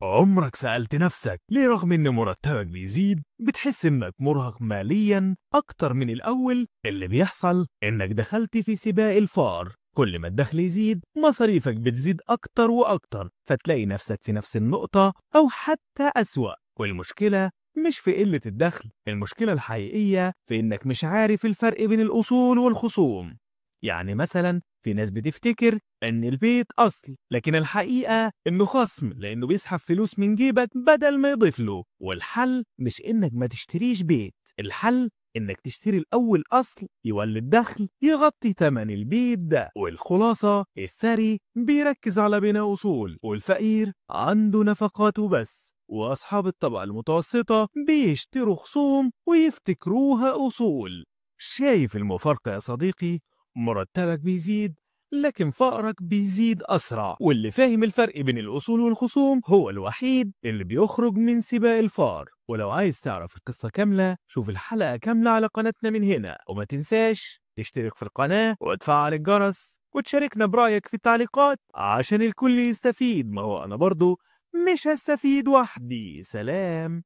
عمرك سألت نفسك ليه رغم إن مرتبك بيزيد بتحس إنك مرهق ماليًا أكتر من الأول؟ اللي بيحصل إنك دخلت في سباق الفقر، كل ما الدخل يزيد مصاريفك بتزيد أكتر وأكتر، فتلاقي نفسك في نفس النقطة أو حتى أسوأ، والمشكلة مش في قلة الدخل، المشكلة الحقيقية في إنك مش عارف الفرق بين الأصول والخصوم. يعني مثلًا في ناس بتفتكر إن البيت أصل، لكن الحقيقة إنه خصم لأنه بيسحب فلوس من جيبك بدل ما يضيف له، والحل مش إنك ما تشتريش بيت، الحل إنك تشتري الأول أصل يولد دخل يغطي تمن البيت ده، والخلاصة الثري بيركز على بناء أصول، والفقير عنده نفقات وبس، وأصحاب الطبقة المتوسطة بيشتروا خصوم ويفتكروها أصول. شايف المفارقة يا صديقي؟ مرتبك بيزيد لكن فقرك بيزيد أسرع، واللي فاهم الفرق بين الأصول والخصوم هو الوحيد اللي بيخرج من سباق الفقر. ولو عايز تعرف القصة كاملة شوف الحلقة كاملة على قناتنا من هنا، وما تنساش تشترك في القناة وتفعل الجرس وتشاركنا برأيك في التعليقات عشان الكل يستفيد، ما هو أنا برضو مش هستفيد وحدي. سلام.